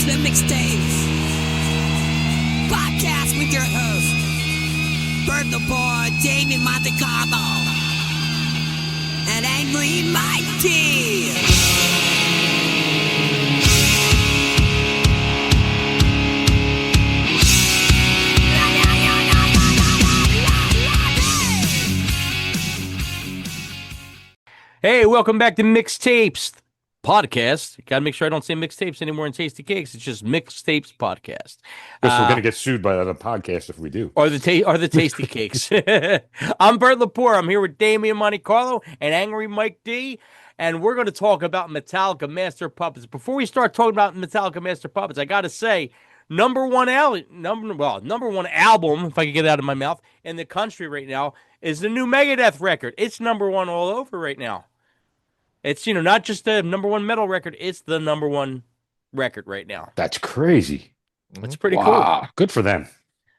to the Mixtapes Podcast with your host, Bert the Boy, Damien Monte Carlo, and Angry Mike D. Hey, welcome back to Mixtapes Podcast. Gotta make sure I don't say mixtapes anymore in Tasty Cakes. It's just Mixtapes Podcast. Guess we're gonna get sued by the podcast if we do. Or the Tasty Cakes. I'm Bert Lepore. I'm here with Damien Monte Carlo and Angry Mike D. And we're going to talk about Metallica Master of Puppets. Before we start talking about Metallica Master of Puppets, I gotta say, number one album, if I could get it out of my mouth, in the country right now is the new Megadeth record. It's number one all over right now. It's, not just the number one metal record, it's the number one record right now. That's crazy. It's pretty cool. Good for them.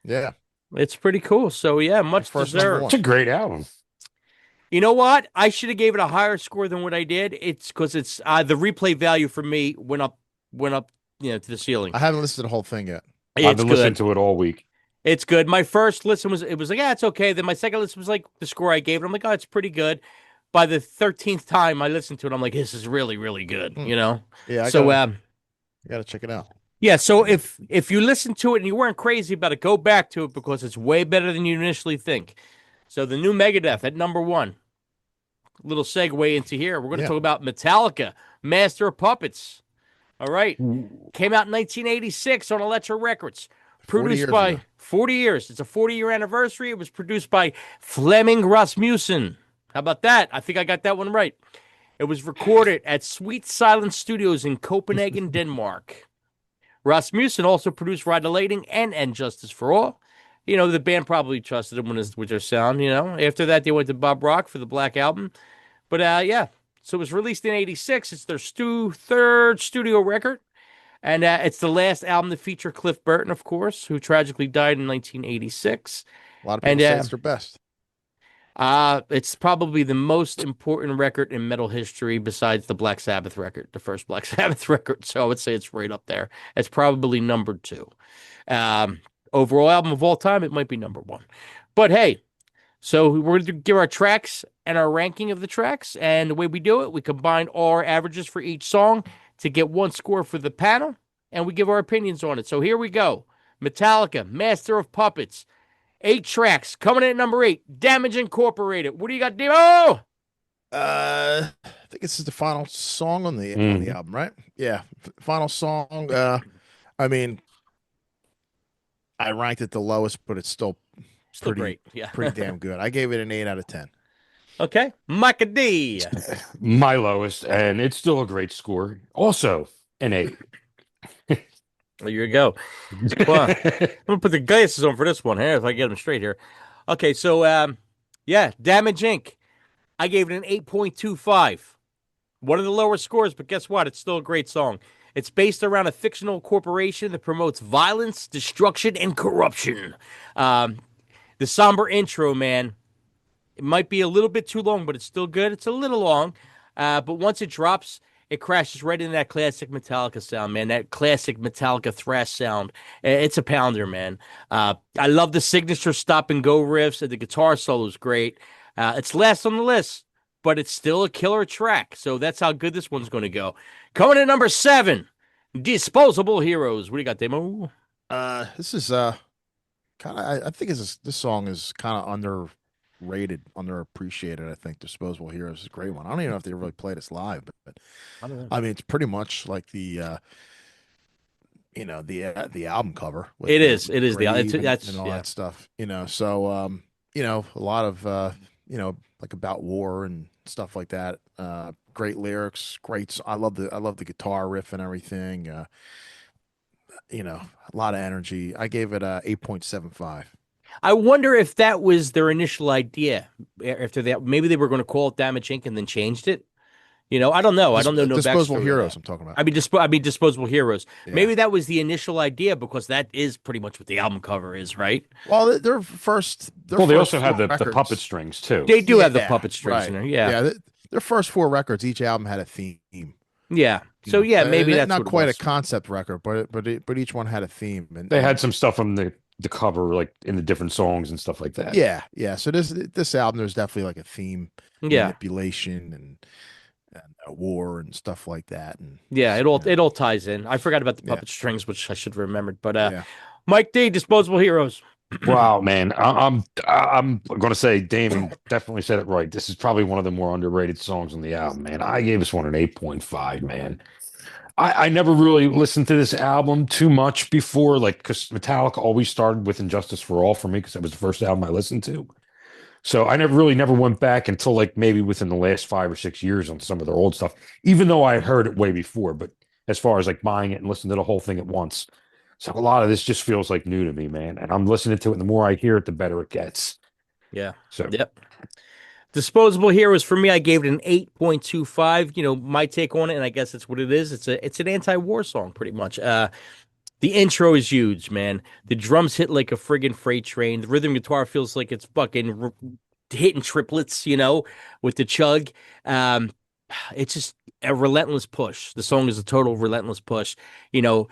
Yeah. It's pretty cool. So, yeah, much deserved. It's a great album. You know what? I should have gave it a higher score than what I did. It's because it's the replay value for me went up, to the ceiling. I haven't listened to the whole thing yet. I've been listening to it all week. It's good. My first listen was like, yeah, it's okay. Then my second listen was like the score I gave it. I'm like, oh, it's pretty good. By the 13th time I listened to it, I'm like, this is really, really good. Yeah. You gotta check it out. Yeah. So if you listen to it and you weren't crazy about it, go back to it because it's way better than you initially think. So the new Megadeth at number one. Little segue into here. We're going to talk about Metallica, Master of Puppets. All right. Came out in 1986 on Elektra Records. Produced by 40 years. It's a 40-year anniversary. It was produced by Flemming Rasmussen. How about that? I think I got that one right. It was recorded at Sweet Silence Studios in Copenhagen, Denmark. Rasmussen also produced Ride the Lightning and Justice for All. The band probably trusted him with their sound, After that, they went to Bob Rock for the Black Album. But, so it was released in 86. It's their third studio record. And it's the last album to feature Cliff Burton, of course, who tragically died in 1986. A lot of people say it's their best. It's probably the most important record in metal history besides the Black Sabbath record, the first Black Sabbath record. So I would say it's right up there. It's probably number two. Overall album of all time, it might be number one. But hey, so we're going to give our tracks and our ranking of the tracks. And the way we do it, we combine all our averages for each song to get one score for the panel, and we give our opinions on it. So here we go. Metallica, Master of Puppets. 8 tracks. Coming in at number 8, Damage Incorporated. What do you got, Demo? I think this is the final song on the album, right? Yeah, final song. I ranked it the lowest, but it's still pretty great. Yeah, pretty damn good. I gave it an 8 out of 10. Okay, Micah D. My lowest, and it's still a great score. Also, an 8. There you go. Well, I'm going to put the glasses on for this one here if I get them straight here. Okay, so, Damage Inc. I gave it an 8.25. One of the lower scores, but guess what? It's still a great song. It's based around a fictional corporation that promotes violence, destruction, and corruption. The somber intro, man, it might be a little bit too long, but it's still good. It's a little long, but once it drops, it crashes right into that classic Metallica sound, man. That classic Metallica thrash sound. It's a pounder, man. I love the signature stop-and-go riffs, and the guitar solo is great. It's last on the list, but it's still a killer track. So that's how good this one's going to go. Coming in at number 7, Disposable Heroes. What do you got, Demo? This is kind of. I think this song is kind of underrated, underappreciated. I think Disposable Heroes is a great one. I don't even know if they really played this live, but I mean, it's pretty much like the the album cover. It is the and all that stuff. So a lot of like about war and stuff like that. Great lyrics, I love the guitar riff and everything. A lot of energy. I gave it a 8.75. I wonder if that was their initial idea. After that, maybe they were going to call it Damage Inc. and then changed it. I don't know. I don't know. No Disposable backstory Heroes. I'm talking about. I mean, Disposable Heroes. Yeah. Maybe that was the initial idea because that is pretty much what the album cover is, right? Well, their first. They also had the puppet strings too. They do have the puppet strings in there. Yeah. Their first 4 records, each album had a theme. Yeah. you So know, yeah, maybe that's not what it quite a was. concept record, but each one had a theme, They and had some stuff on the cover, like in the different songs and stuff like that. yeah, yeah. So this album, there's definitely like a theme, Yeah. manipulation and war and stuff like that, and Yeah, just, it all ties in. I forgot about the yeah, puppet strings, which I should have remembered. But yeah. Mike D, Disposable Heroes. Wow, man. I'm gonna say Damon definitely said it right. This is probably one of the more underrated songs on the album, man. I gave this one an 8.5, man. I never really listened to this album too much before, like because Metallica always started with Injustice for All for me because that was the first album I listened to. So I never went back until like maybe within the last 5 or 6 years on some of their old stuff, even though I had heard it way before. But as far as like buying it and listening to the whole thing at once, so a lot of this just feels like new to me, man. And I'm listening to it, and the more I hear it, the better it gets. Yeah. So Yep. Disposable Heroes for me, I gave it an 8.25. My take on it, and I guess it's what it is. It's an anti-war song, pretty much. The intro is huge, man. The drums hit like a friggin' freight train. The rhythm guitar feels like it's fucking hitting triplets, with the chug. Um, it's just a relentless push. The song is a total relentless push. You know,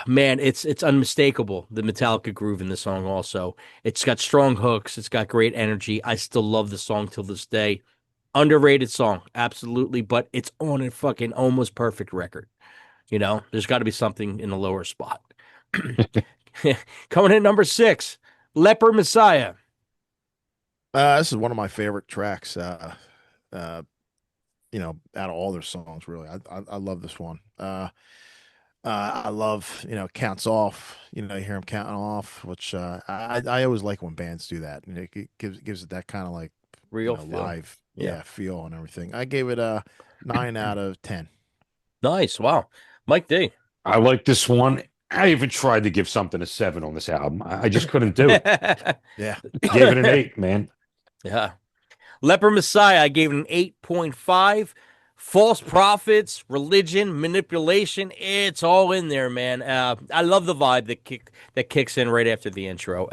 Man, it's unmistakable, the Metallica groove in the song also. It's got strong hooks, it's got great energy. I still love the song till this day. Underrated song, absolutely, but it's on a fucking almost perfect record. There's got to be something in the lower spot. Coming in number 6, Leper Messiah. This is one of my favorite tracks. Uh, out of all their songs, really, I love this one. I love, counts off. You hear him counting off, which I always like when bands do that, and it gives it that kind of like, Real feel. live, Yeah. feel and everything. I gave it a 9 out of 10. Nice. Wow. Mike D. I like this one. I even tried to give something a 7 on this album. I just couldn't do it. Yeah. Gave it an 8, man. Yeah. Leper Messiah, I gave it an 8.5. False prophets, religion, manipulation, it's all in there, man. I love the vibe that kicks in right after the intro.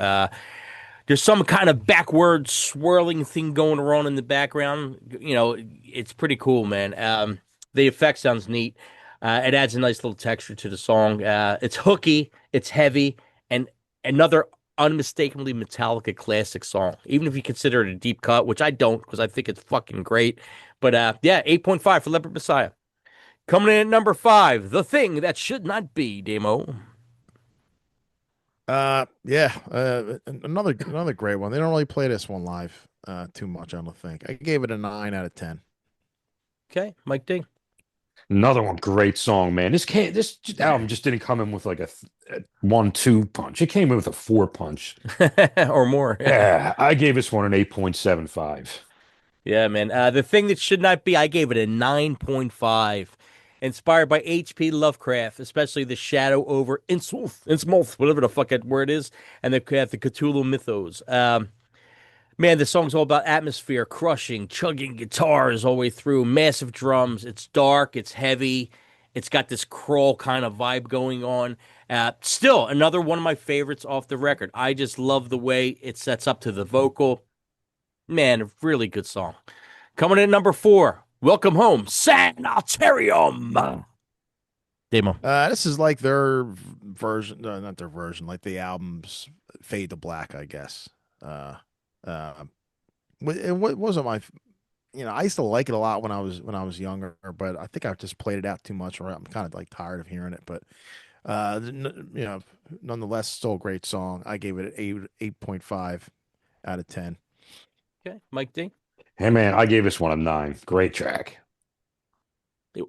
There's some kind of backward swirling thing going on in the background. It's pretty cool, man. The effect sounds neat. It adds a nice little texture to the song. It's hooky, it's heavy, and another unmistakably Metallica classic song. Even if you consider it a deep cut, which I don't, because I think it's fucking great. But yeah, 8.5 for Leopard Messiah. Coming in at number 5, The Thing That Should Not Be, Demo. Yeah. Another great one. They don't really play this one live too much, I don't think. I gave it a 9 out of 10. Okay, Mike D. Another one, great song, man. This album just didn't come in with like a 1-2 punch. It came in with a 4 punch. Or more. Yeah, I gave this one an 8.75. Yeah, man. The Thing That Should Not Be, I gave it a 9.5. Inspired by H.P. Lovecraft, especially the Shadow over Innsmouth, whatever the fuck that word is, and the Cthulhu mythos. Man, the song's all about atmosphere, crushing, chugging guitars all the way through, massive drums. It's dark, it's heavy, it's got this crawl kind of vibe going on. Still, another one of my favorites off the record. I just love the way it sets up to the vocal. Man, a really good song. Coming in at number 4, Welcome Home, Sanitarium. Demo. This is like their version, not their version, like the album's Fade to Black, I guess. Uh, it wasn't my, I used to like it a lot when I was younger, but I think I just played it out too much, or I'm kind of like tired of hearing it. But nonetheless, still a great song. I gave it an 8.5 out of 10. Okay, Mike D. Hey, man, I gave this one a 9. Great track.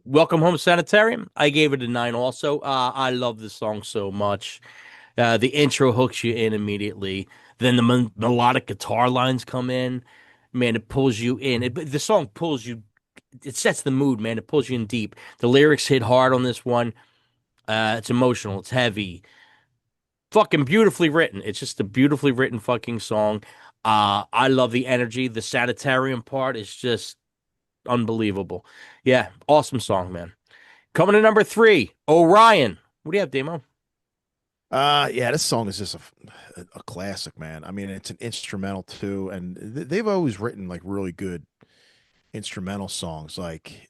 Welcome Home Sanitarium. I gave it a 9 also. I love this song so much. The intro hooks you in immediately. Then the melodic guitar lines come in. Man, it pulls you in. The song pulls you. It sets the mood, man. It pulls you in deep. The lyrics hit hard on this one. It's emotional. It's heavy. Fucking beautifully written. It's just a beautifully written fucking song. I love the energy. The sanitarium part is just unbelievable. Yeah, awesome song, man. Coming to number 3, Orion. What do you have, Demo? Yeah, this song is just a classic, man. I mean, it's an instrumental too, and they've always written like really good instrumental songs. Like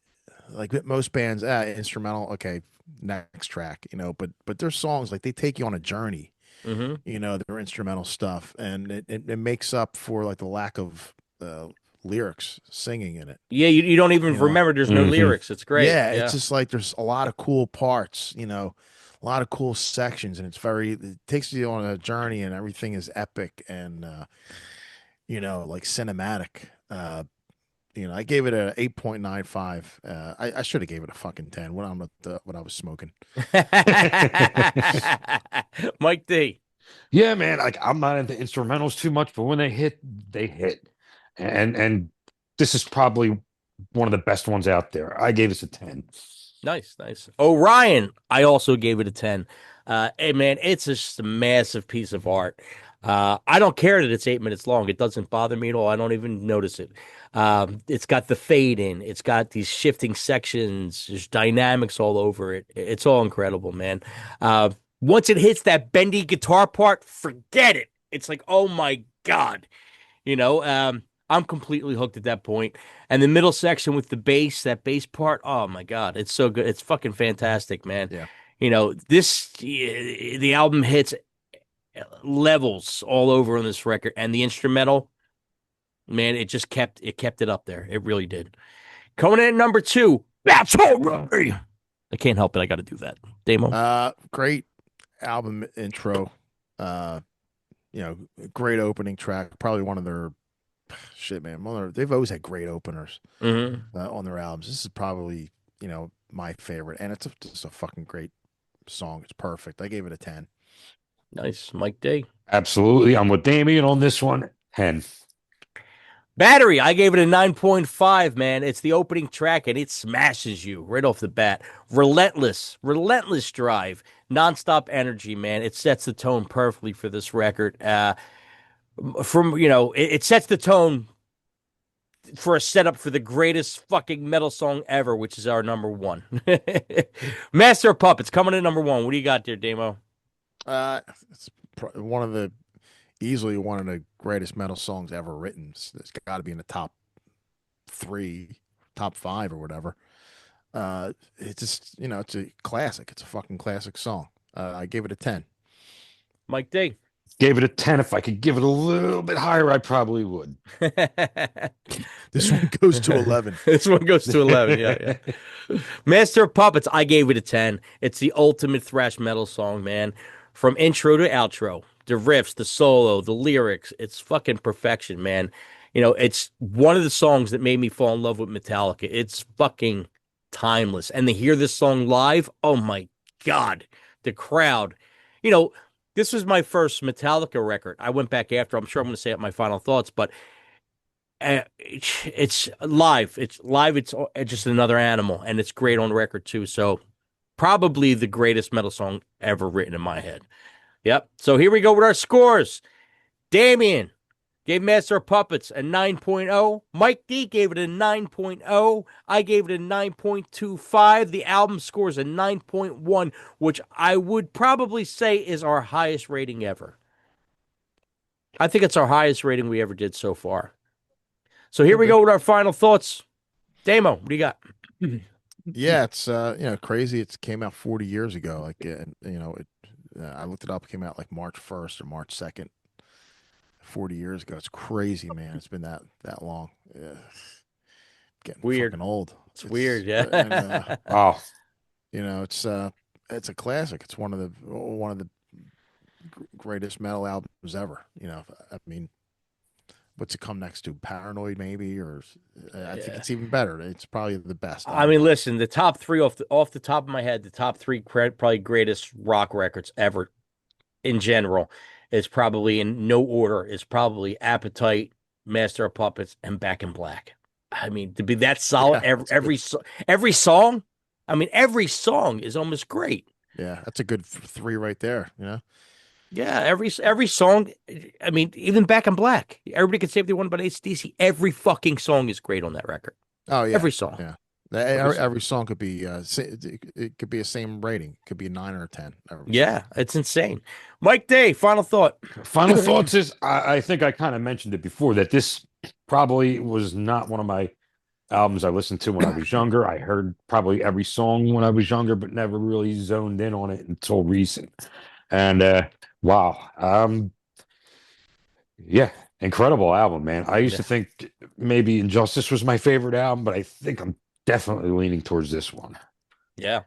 like with most bands, instrumental, okay, next track, but there's songs like they take you on a journey, Mm-hmm. their instrumental stuff, and it makes up for like the lack of lyrics singing in it. Yeah, you don't even You know, remember there's no Hmm. lyrics. It's great. yeah, it's Yeah. just like there's a lot of cool parts, a lot of cool sections, and it takes you on a journey, and everything is epic and like cinematic. I gave it a 8.95. I should have gave it a fucking 10 when what I was smoking. Mike D. Yeah, man. Like I'm not into instrumentals too much, but when they hit, they hit. And this is probably one of the best ones out there. I gave this a 10. Nice, nice. Orion, I also gave it a 10. Hey man, it's just a massive piece of art. I don't care that it's 8 minutes long. It doesn't bother me at all. I don't even notice it. It's got the fade in. It's got these shifting sections. There's dynamics all over it. It's all incredible, man. Once it hits that bendy guitar part, forget it. It's like, oh my God. I'm completely hooked at that point. And the middle section with the bass, that bass part, oh my God, it's so good. It's fucking fantastic, man. Yeah. The album hits levels all over on this record, and the instrumental, man, it kept it up there. It really did. Coming in at number 2, that's all right. I can't help it. I got to do that. Damo. Great album intro. Uh, great opening track. Probably one of their shit, man. They've always had great openers on their albums. This is probably my favorite, and it's just a fucking great song. It's perfect. I gave it a 10. Nice, Mike D. Absolutely. I'm with Damien on this one. 10. Battery, I gave it a 9.5, man. It's the opening track, and it smashes you right off the bat. Relentless drive, nonstop energy, man. It sets the tone perfectly for this record. It sets the tone for a setup for the greatest fucking metal song ever, which is our number 1. Master of Puppets coming in number 1. What do you got there, Damo? It's easily one of the greatest metal songs ever written. It's got to be in the top 3, top 5, or whatever. It's just it's a classic. It's a fucking classic song. I gave it a 10. Mike D. Gave it a 10. If I could give it a little bit higher, I probably would. This one goes to 11. This one goes to 11. Yeah. Master of Puppets, I gave it a 10. It's the ultimate thrash metal song, man. From intro to outro, the riffs, the solo, the lyrics, it's fucking perfection, man. It's one of the songs that made me fall in love with Metallica. It's fucking timeless. And to hear this song live, oh my God, the crowd. This was my first Metallica record. I went back after. I'm sure I'm going to say out my final thoughts, but it's live. It's live. It's just another animal, and it's great on record too. So probably the greatest metal song ever written in my head. Yep. So here we go with our scores. Damien gave Master of Puppets a 9.0. Mike D gave it a 9.0. I gave it a 9.25. The album scores a 9.1, which I would probably say is our highest rating ever. I think it's our highest rating we ever did so far. So here we go with our final thoughts. Damo, what do you got? Yeah, it's crazy. It came out 40 years ago. Like I looked it up. It came out like March 1st or March 2nd. 40 years ago. It's crazy, man. It's been that long. Yeah. Getting weird. Fucking old. It's weird, yeah. And, it's a classic. It's one of the greatest metal albums ever. I mean, what's it come next to? Paranoid, maybe, or I think it's even better. It's probably the best. I mean, listen, the top 3 off the top of my head, the top 3 probably greatest rock records ever in general is probably in no order. Is probably Appetite, Master of Puppets, and Back in Black. I mean, to be that solid, every song. I mean, every song is almost great. Yeah, that's a good 3 right there. Yeah, every song. I mean, even Back in Black. Everybody can say what they want about AC/DC. Every fucking song is great on that record. Oh yeah, every song. Yeah, every song could be. It could be a same rating. It could be a 9 or a 10. Yeah, it's insane. Mike Day, final thought. Final thoughts is I think I kind of mentioned it before that this probably was not one of my albums I listened to when I was younger. I heard probably every song when I was younger, but never really zoned in on it until recent. And wow, yeah, incredible album, man. I used Yeah. to think maybe Injustice was my favorite album, but I think I'm definitely leaning towards this one. Yeah.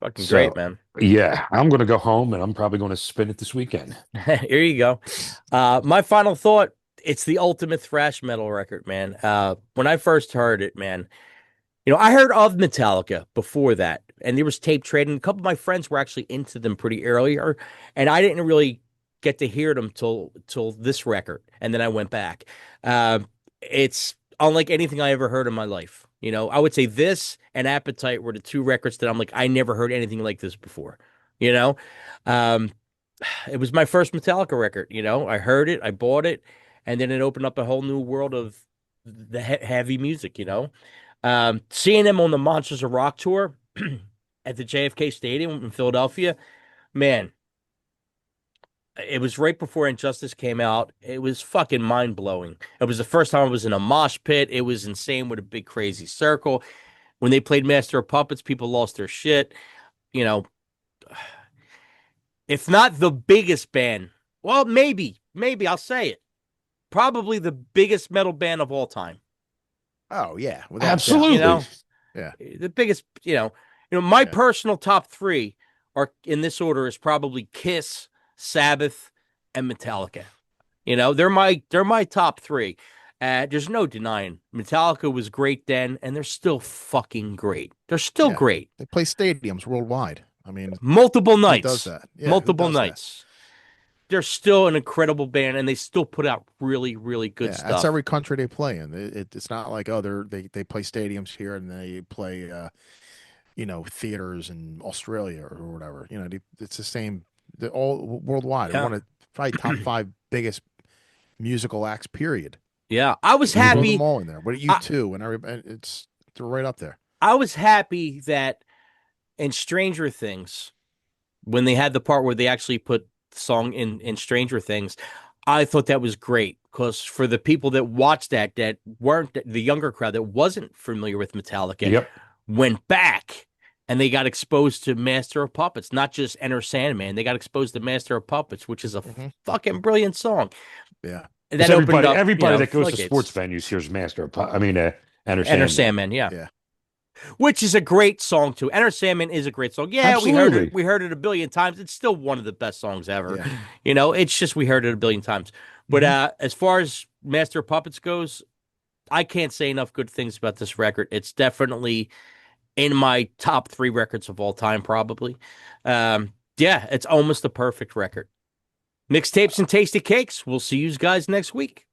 Fucking great, So man. yeah, I'm gonna go home and I'm probably gonna spin it this weekend. Here you go. My final thought, it's the ultimate thrash metal record, man. When I first heard it, man, I heard of Metallica before that, and there was tape trading. A couple of my friends were actually into them pretty earlier, and I didn't really get to hear them till this record, and then I went back. Uh, it's unlike anything I ever heard in my life. I would say this and Appetite were the two records that I'm like, I never heard anything like this before. You know, um, it was my first Metallica record. I heard it, I bought it, and then it opened up a whole new world of the heavy music. Seeing them on the Monsters of Rock tour at the JFK Stadium in Philadelphia, man, it was right before Injustice came out. It was fucking mind blowing. It was the first time I was in a mosh pit. It was insane with a big crazy circle. When they played Master of Puppets, people lost their shit. You know, if not the biggest band, well, maybe I'll say it. Probably the biggest metal band of all time. Oh yeah, without doubt. Absolutely. Yeah. The biggest, my Yeah. personal top three are in this order is probably Kiss, Sabbath, and Metallica. They're my top three. There's no denying Metallica was great then, and they're still fucking great. They're still Yeah. great. They play stadiums worldwide. I mean, Multiple who nights. does that? Yeah, who Multiple does that? nights. They're still an incredible band, and they still put out really, really good Yeah, stuff. that's every country they play in. It's not like they play stadiums here and they play theaters in Australia or whatever. It's the same. They're all worldwide. They're Yeah. one of probably top five biggest musical acts. Period. Yeah, I was You throw happy. them all in there. But U2 and everybody, they're right up there. I was happy that in Stranger Things, when they had the part where they actually put the song in Stranger Things, I thought that was great because for the people that watched that weren't the younger crowd that wasn't familiar with Metallica, Yep. went back and they got exposed to Master of Puppets, not just Enter Sandman. They got exposed to Master of Puppets, which is a fucking brilliant song. Yeah. And that opened up, everybody that goes to floodgates. sports venues hears Enter Sandman, yeah. Which is a great song too. Enter Sandman is a great song. Yeah, Absolutely. we heard it a billion times. It's still one of the best songs ever. Yeah. It's just we heard it a billion times. But as far as Master of Puppets goes, I can't say enough good things about this record. It's definitely in my top 3 records of all time, probably. It's almost a perfect record. Mixtapes and tasty cakes. We'll see you guys next week.